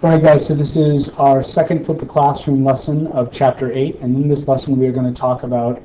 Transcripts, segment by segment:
All right, guys, so this is our second Flip the Classroom lesson of Chapter 8, and in this lesson we are going to talk about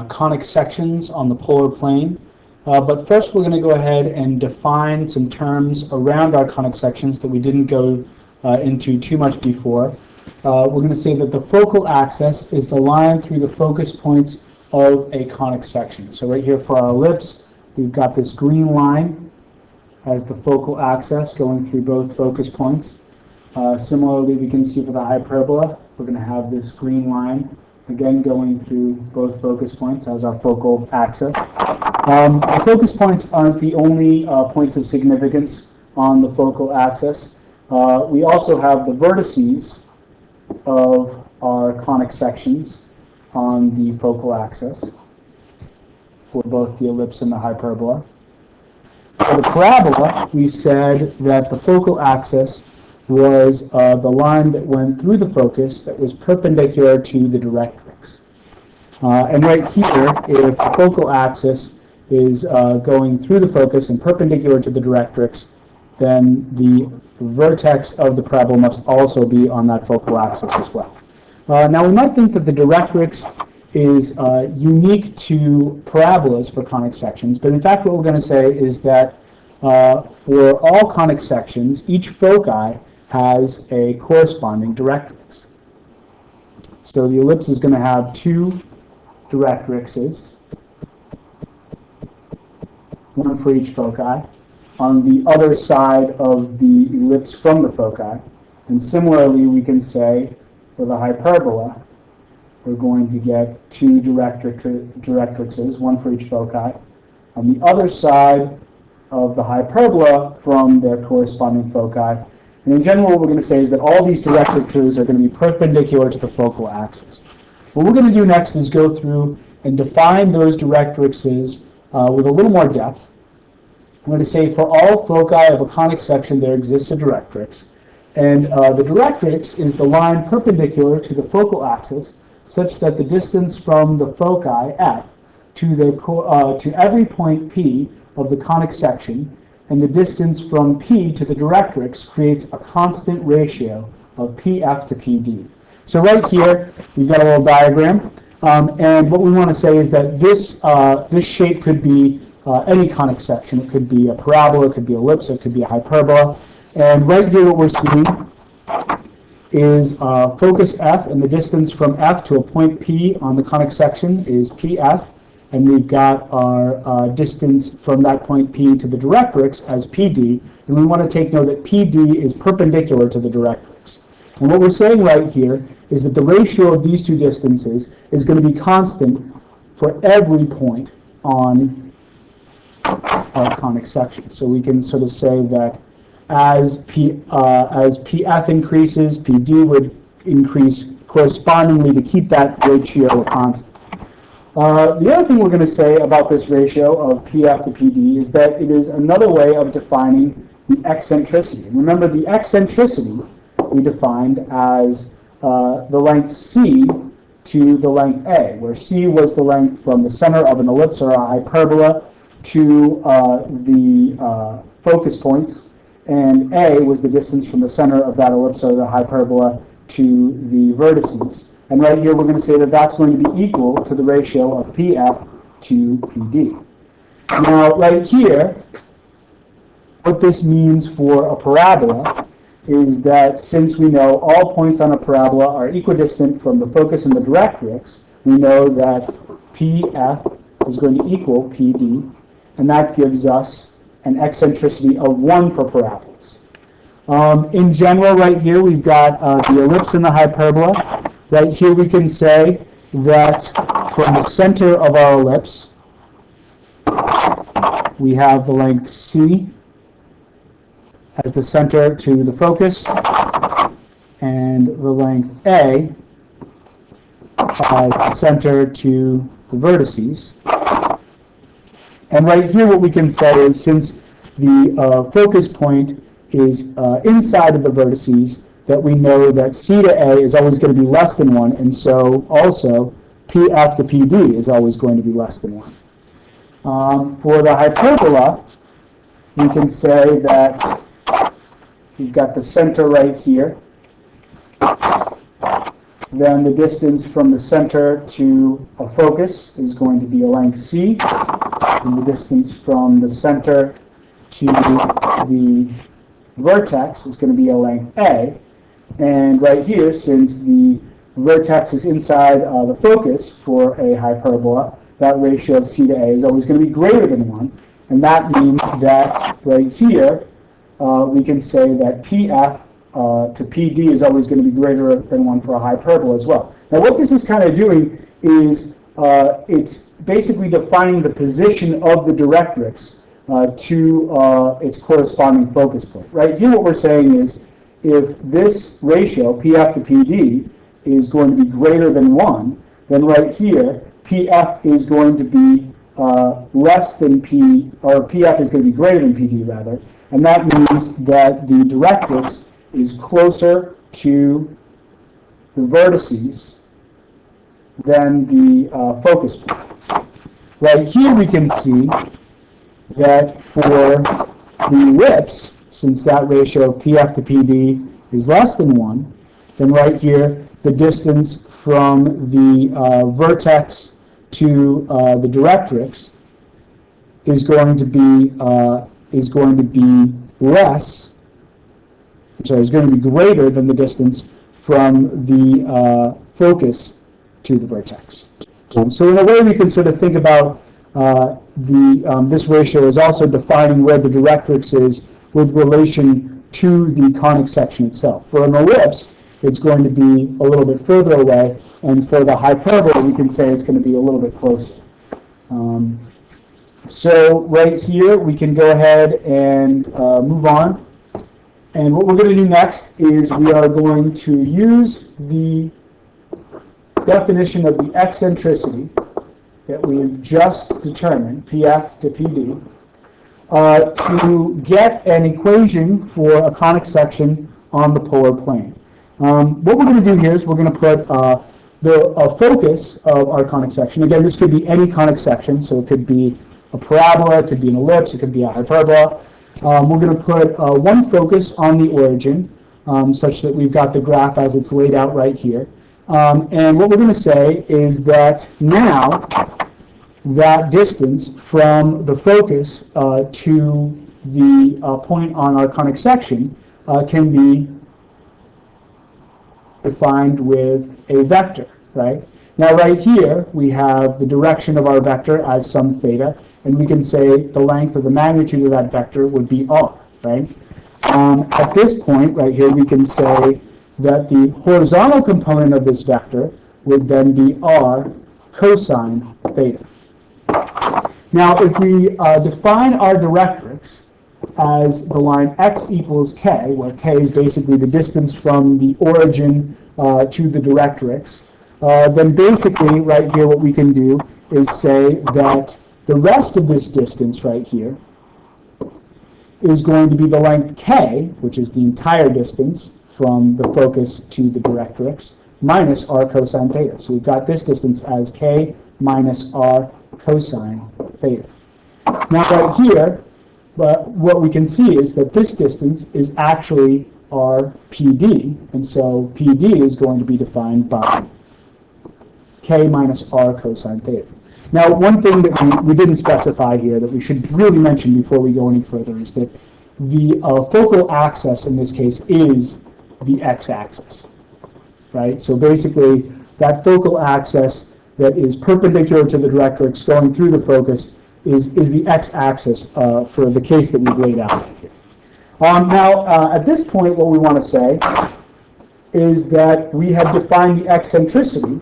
conic sections on the polar plane. But first we're going to go ahead and define some terms around our conic sections that we didn't go into too much before. We're going to say that the focal axis is the line through the focus points of a conic section. So right here for our ellipse, we've got this green line as the focal axis going through both focus points. Similarly, we can see for the hyperbola, we're going to have this green line, again going through both focus points as our focal axis. The focus points aren't the only points of significance on the focal axis. We also have the vertices of our conic sections on the focal axis for both the ellipse and the hyperbola. For the parabola, we said that the focal axis was the line that went through the focus that was perpendicular to the directrix. And right here, if the focal axis is going through the focus and perpendicular to the directrix, then the vertex of the parabola must also be on that focal axis as well. Now we might think that the directrix is unique to parabolas for conic sections, but in fact what we're going to say is that for all conic sections, each foci has a corresponding directrix. So the ellipse is going to have two directrixes, one for each foci, on the other side of the ellipse from the foci. And similarly, we can say for the hyperbola, we're going to get two directrixes, one for each foci, on the other side of the hyperbola from their corresponding foci. And in general, what we're going to say is that all these directrixes are going to be perpendicular to the focal axis. What we're going to do next is go through and define those directrixes with a little more depth. I'm going to say for all foci of a conic section, there exists a directrix. And the directrix is the line perpendicular to the focal axis such that the distance from the foci, f, to every point P of the conic section and the distance from P to the directrix creates a constant ratio of PF to PD. So right here, we've got a little diagram, and what we want to say is that this shape could be any conic section. It could be a parabola, it could be an ellipse, it could be a hyperbola. And right here what we're seeing is focus F, and the distance from F to a point P on the conic section is PF. And we've got our distance from that point P to the directrix as PD, and we want to take note that PD is perpendicular to the directrix. And what we're saying right here is that the ratio of these two distances is going to be constant for every point on our conic section. So we can sort of say that as PF increases, PD would increase correspondingly to keep that ratio constant. The other thing we're going to say about this ratio of PF to PD is that it is another way of defining the eccentricity. Remember, the eccentricity we defined as the length C to the length A, where C was the length from the center of an ellipse or a hyperbola to the focus points, and A was the distance from the center of that ellipse or the hyperbola to the vertices. And right here, we're going to say that that's going to be equal to the ratio of PF to PD. Now, right here, what this means for a parabola is that since we know all points on a parabola are equidistant from the focus and the directrix, we know that PF is going to equal PD, and that gives us an eccentricity of 1 for parabolas. In general, right here, we've got the ellipse and the hyperbola. Right here we can say that from the center of our ellipse, we have the length C as the center to the focus, and the length A as the center to the vertices. And right here what we can say is since the focus point is inside of the vertices, that we know that C to A is always going to be less than 1, and so also PF to PD is always going to be less than 1. For the hyperbola, we can say that we've got the center right here. Then the distance from the center to a focus is going to be a length c, and the distance from the center to the vertex is going to be a length a. And right here, since the vertex is inside the focus for a hyperbola, that ratio of c to a is always going to be greater than 1. And that means that right here, we can say that pf to pd is always going to be greater than 1 for a hyperbola as well. Now what this is kind of doing is it's basically defining the position of the directrix to its corresponding focus point. Right here what we're saying is if this ratio, pf to pd, is going to be greater than 1, then right here, pf is going to be less than p, or pf is going to be greater than pd rather, and that means that the directrix is closer to the vertices than the focus point. Right here we can see that for the ellipse, since that ratio of pf to pd is less than 1, then right here the distance from the vertex to the directrix is going to be greater than the distance from the focus to the vertex. So in a way we can sort of think about this ratio is also defining where the directrix is with relation to the conic section itself. For an ellipse, it's going to be a little bit further away, and for the hyperbola, we can say it's going to be a little bit closer. So right here, we can go ahead and move on. And what we're going to do next is we are going to use the definition of the eccentricity that we've just determined, pf to pd, to get an equation for a conic section on the polar plane. What we're going to do here is we're going to put the focus of our conic section. Again, this could be any conic section, so it could be a parabola, it could be an ellipse, it could be a hyperbola. We're going to put one focus on the origin, such that we've got the graph as it's laid out right here. And what we're going to say is that now that distance from the focus to the point on our conic section can be defined with a vector, right? Now right here we have the direction of our vector as some theta, and we can say the length or the magnitude of that vector would be r, right? At this point right here we can say that the horizontal component of this vector would then be r cosine theta. Now if we define our directrix as the line x equals k, where k is basically the distance from the origin to the directrix, then basically right here what we can do is say that the rest of this distance right here is going to be the length k, which is the entire distance from the focus to the directrix, minus r cosine theta. So we've got this distance as k minus r cosine theta. Now right here, but what we can see is that this distance is actually our PD, and so PD is going to be defined by k minus r cosine theta. Now, one thing that we didn't specify here that we should really mention before we go any further is that the focal axis in this case is the x-axis, right? So basically, that focal axis that is perpendicular to the directrix going through the focus is the x-axis for the case that we've laid out here. Now, at this point, what we want to say is that we have defined the eccentricity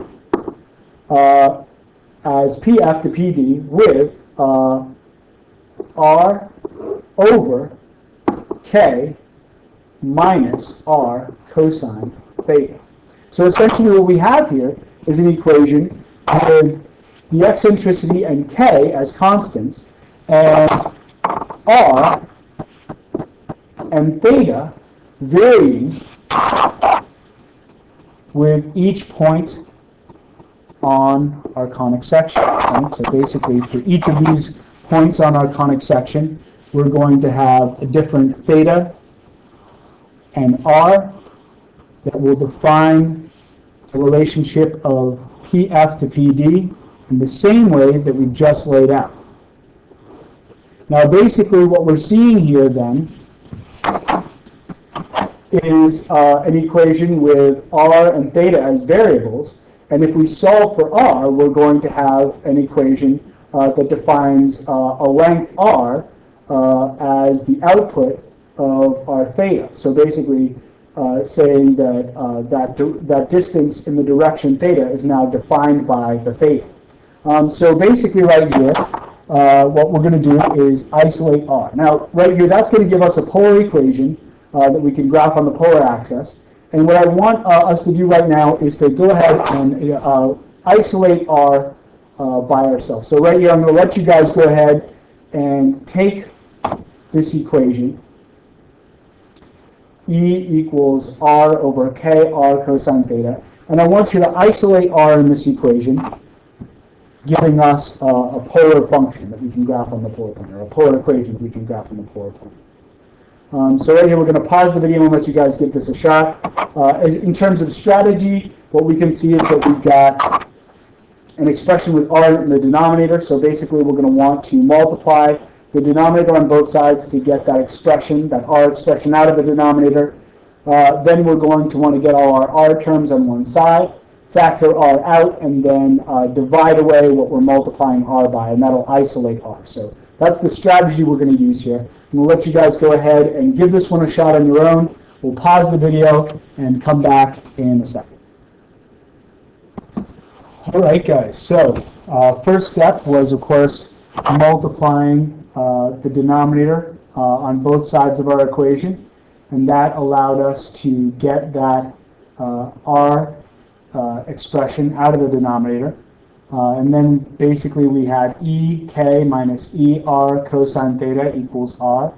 as pf to pd with r over k minus r cosine theta. So essentially what we have here is an equation with the eccentricity and k as constants, and r and theta varying with each point on our conic section. Right? So basically, for each of these points on our conic section, we're going to have a different theta and R that will define the relationship of PF to PD in the same way that we've just laid out. Now basically what we're seeing here then is an equation with R and theta as variables, and if we solve for R, we're going to have an equation that defines a length R as the output of our theta. So basically saying that that distance in the direction theta is now defined by the theta. So basically right here, what we're going to do is isolate R. Now right here, that's going to give us a polar equation that we can graph on the polar axis. And what I want us to do right now is to go ahead and isolate R by ourselves. So right here, I'm going to let you guys go ahead and take this equation. E equals R over K R cosine theta. And I want you to isolate R in this equation, giving us a polar function that we can graph on the polar plane, or a polar equation that we can graph on the polar plane. So right here, we're going to pause the video and let you guys give this a shot. In terms of strategy, what we can see is that we've got an expression with R in the denominator. So basically, we're going to want to multiply the denominator on both sides to get that expression, that R expression out of the denominator. Then we're going to want to get all our R terms on one side, factor R out, and then divide away what we're multiplying R by, and that'll isolate R. So that's the strategy we're going to use here. I'm going to let you guys go ahead and give this one a shot on your own. We'll pause the video and come back in a second. All right, guys. So first step was, of course, multiplying the denominator on both sides of our equation, and that allowed us to get that R expression out of the denominator. And then basically we had EK minus ER cosine theta equals R.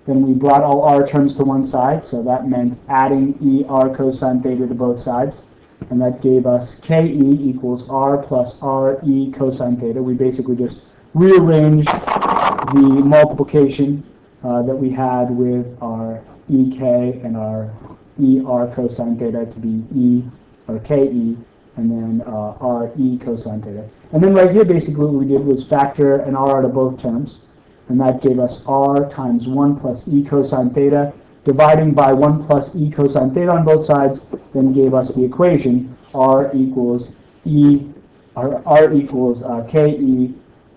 Then we brought all R terms to one side, so that meant adding ER cosine theta to both sides. And that gave us KE equals R plus RE cosine theta. We basically just rearranged the multiplication that we had with our EK and our ER cosine theta to be E or KE, and then RE cosine theta. And then right here, basically what we did was factor an R out of both terms, and that gave us R times 1 plus E cosine theta, dividing by 1 plus E cosine theta on both sides, then gave us the equation R equals KE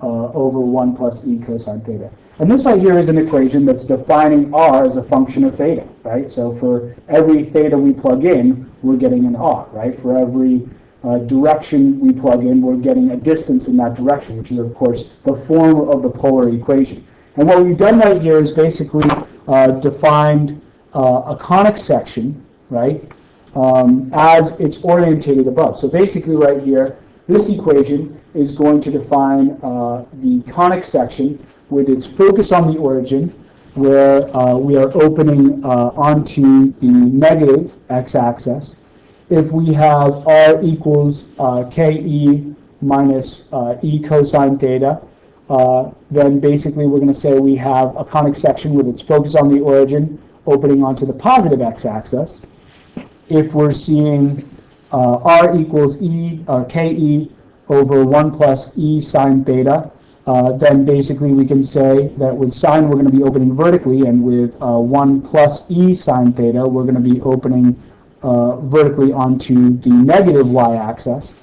over 1 plus E cosine theta. And this right here is an equation that's defining R as a function of theta, right? So for every theta we plug in, we're getting an R, right? For every direction we plug in, we're getting a distance in that direction, which is, of course, the form of the polar equation. And what we've done right here is basically defined a conic section, right, as it's orientated above. So basically right here, this equation is going to define the conic section with its focus on the origin, where we are opening onto the negative x-axis. If we have R equals KE minus E cosine theta, then basically we're going to say we have a conic section with its focus on the origin opening onto the positive x-axis. If we're seeing R equals E or KE over 1 plus E sine theta, then basically we can say that with sine we're going to be opening vertically, and with 1 plus E sine theta we're going to be opening vertically onto the negative y-axis.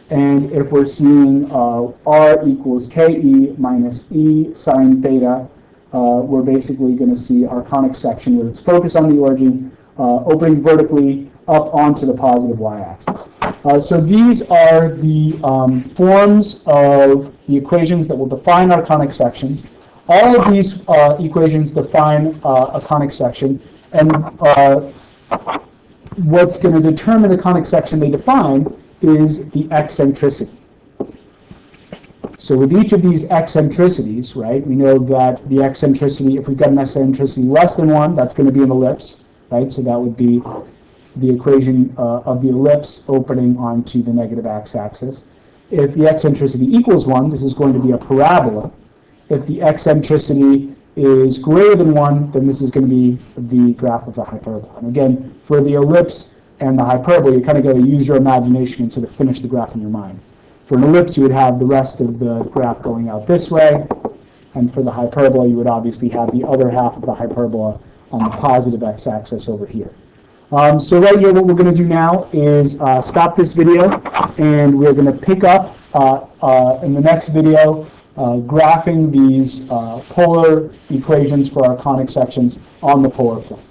And if we're seeing R equals KE minus E sine theta, we're basically going to see our conic section with its focus on the origin opening vertically up onto the positive y-axis. So these are the forms of the equations that will define our conic sections. All of these equations define a conic section, and what's going to determine the conic section they define is the eccentricity. So with each of these eccentricities, right, we know that the eccentricity, if we've got an eccentricity less than 1, that's going to be an ellipse, right? So that would be the equation of the ellipse opening onto the negative x-axis. If the eccentricity equals 1, this is going to be a parabola. If the eccentricity is greater than 1, then this is going to be the graph of the hyperbola. And again, for the ellipse and the hyperbola, you kind of got to use your imagination and sort of finish the graph in your mind. For an ellipse, you would have the rest of the graph going out this way, and for the hyperbola, you would obviously have the other half of the hyperbola on the positive x-axis over here. So right here, what we're going to do now is stop this video, and we're going to pick up in the next video graphing these polar equations for our conic sections on the polar plane.